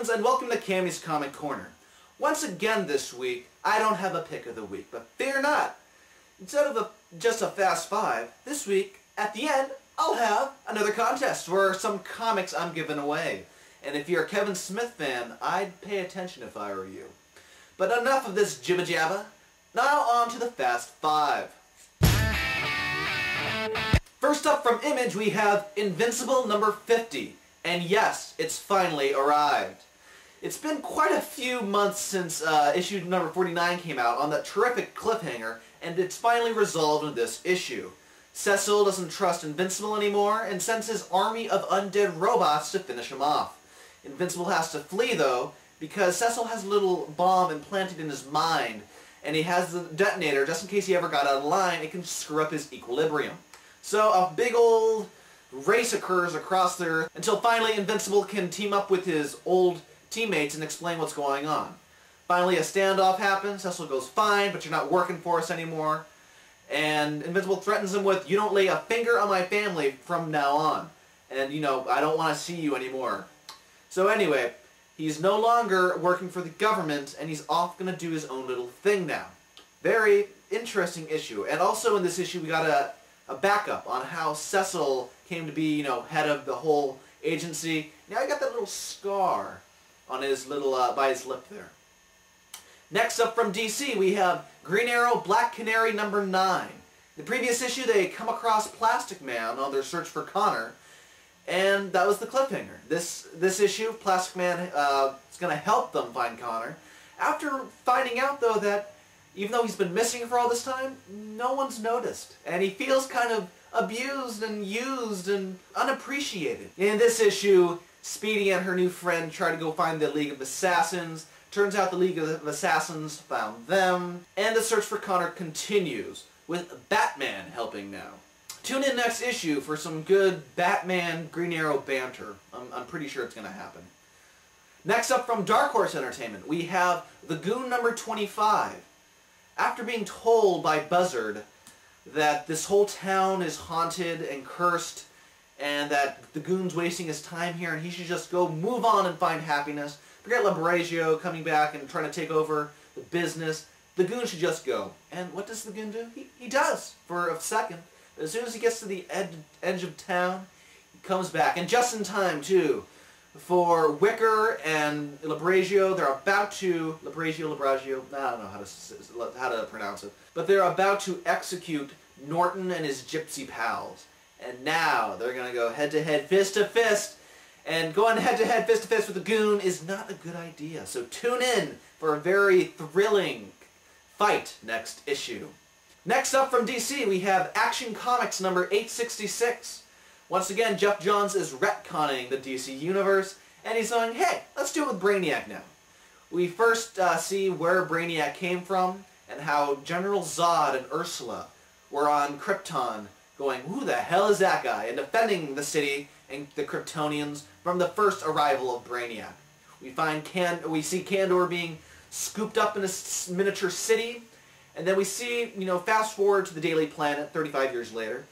fans, and welcome to Cammy's Comic Corner. Once again this week, I don't have a pick of the week, but fear not. Instead of just a Fast Five, this week, at the end, I'll have another contest for some comics I'm giving away. And if you're a Kevin Smith fan, I'd pay attention if I were you. But enough of this jibba-jabba. Now on to the Fast Five. First up from Image, we have Invincible number 50. And yes, it's finally arrived. It's been quite a few months since issue number 49 came out on that terrific cliffhanger, and it's finally resolved in this issue. Cecil doesn't trust Invincible anymore and sends his army of undead robots to finish him off. Invincible has to flee though, because Cecil has a little bomb implanted in his mind, and he has the detonator just in case he ever got out of line. It can screw up his equilibrium. So a big old race occurs across there until finally Invincible can team up with his old teammates and explain what's going on. Finally a standoff happens. Cecil goes, "Fine, but you're not working for us anymore." And Invincible threatens him with, "You don't lay a finger on my family from now on. And, you know, I don't want to see you anymore." So anyway, he's no longer working for the government, and he's off going to do his own little thing now. Very interesting issue. And also in this issue we got a backup on how Cecil came to be, you know, head of the whole agency. Now he got that little scar on his little, by his lip there. Next up from DC, we have Green Arrow, Black Canary number 9. The previous issue, they come across Plastic Man on their search for Connor, and that was the cliffhanger. This issue, Plastic Man is going to help them find Connor, after finding out, though, that even though he's been missing for all this time, no one's noticed. And he feels kind of abused and used and unappreciated. In this issue, Speedy and her new friend try to go find the League of Assassins. Turns out the League of Assassins found them. And the search for Connor continues, with Batman helping now. Tune in next issue for some good Batman Green Arrow banter. I'm pretty sure it's going to happen. Next up from Dark Horse Entertainment, we have the Goon number 25. After being told by Buzzard that this whole town is haunted and cursed, and that the Goon's wasting his time here and he should just go move on and find happiness, forget Labragio coming back and trying to take over the business, the Goon should just go. And what does the Goon do? He does, for a second. But as soon as he gets to the edge of town, he comes back. And just in time, too, for Wicker and Labragio. They're about to, Labragio, I don't know how to pronounce it, but they're about to execute Norton and his gypsy pals. And now they're going to go head-to-head, fist-to-fist, and going head-to-head, fist-to-fist with the Goon is not a good idea. So tune in for a very thrilling fight next issue. Next up from DC, we have Action Comics number 866. Once again, Jeff Johns is retconning the DC Universe, and he's saying, hey, let's do it with Brainiac now. We first see where Brainiac came from, and how General Zod and Ursula were on Krypton, going, who the hell is that guy? And defending the city and the Kryptonians from the first arrival of Brainiac. We see Kandor being scooped up in a miniature city, and then we see, you know, fast forward to the Daily Planet 35 years later.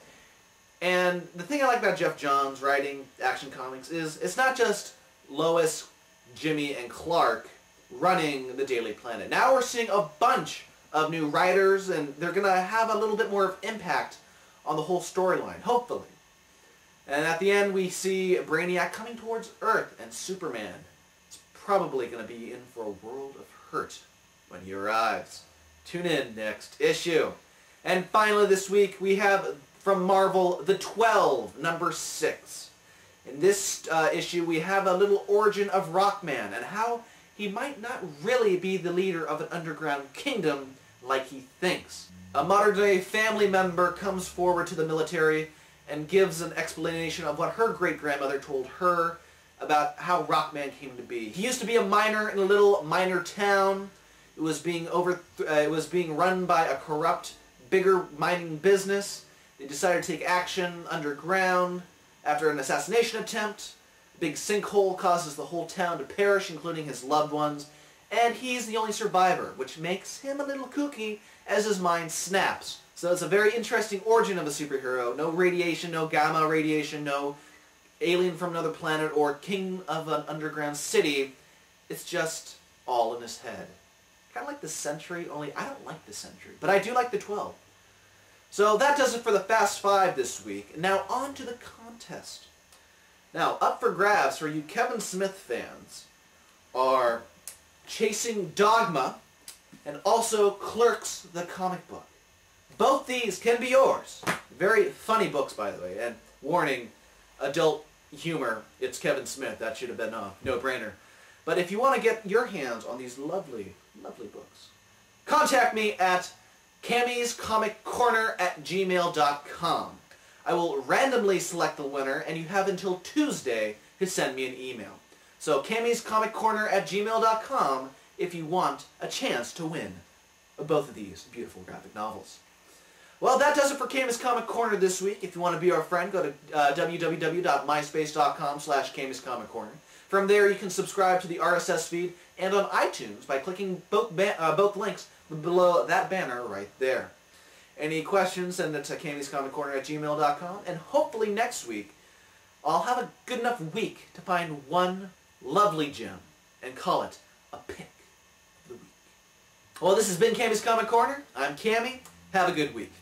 And the thing I like about Jeff Johns writing Action Comics is it's not just Lois, Jimmy, and Clark running the Daily Planet. Now we're seeing a bunch of new writers, and they're going to have a little bit more of impact on the whole storyline, hopefully. And at the end we see Brainiac coming towards Earth, and Superman is probably going to be in for a world of hurt when he arrives. Tune in next issue. And finally this week we have from Marvel, The 12, number 6. In this issue, we have a little origin of Rockman and how he might not really be the leader of an underground kingdom like he thinks. A modern-day family member comes forward to the military and gives an explanation of what her great-grandmother told her about how Rockman came to be. He used to be a miner in a little miner town. It was being run by a corrupt, bigger mining business. They decided to take action underground after an assassination attempt. A big sinkhole causes the whole town to perish, including his loved ones, and he's the only survivor, which makes him a little kooky as his mind snaps. So it's a very interesting origin of a superhero. No radiation, no gamma radiation, no alien from another planet or king of an underground city. it's just all in his head. Kind of like the Century, only I don't like the Century, but I do like the 12. So that does it for the Fast 5 this week. Now on to the contest. Now, up for grabs for you Kevin Smith fans are Chasing Dogma and also Clerks the comic book. Both these can be yours. Very funny books, by the way, and warning, adult humor, it's Kevin Smith. That should have been a no-brainer. But if you want to get your hands on these lovely, lovely books, contact me at cammyscomiccorner@gmail.com. I will randomly select the winner, and you have until Tuesday to send me an email. So cammyscomiccorner@gmail.com if you want a chance to win both of these beautiful graphic novels. Well, that does it for Cammy's Comic Corner this week. If you want to be our friend, go to www.myspace.com/Cammy's Comic Corner. From there, you can subscribe to the RSS feed and on iTunes by clicking both links below that banner right there. Any questions, send it to cammyscomiccorner@gmail.com, and hopefully next week, I'll have a good enough week to find one lovely gem and call it a pick of the week. Well, this has been Cammy's Comic Corner. I'm Cammy. Have a good week.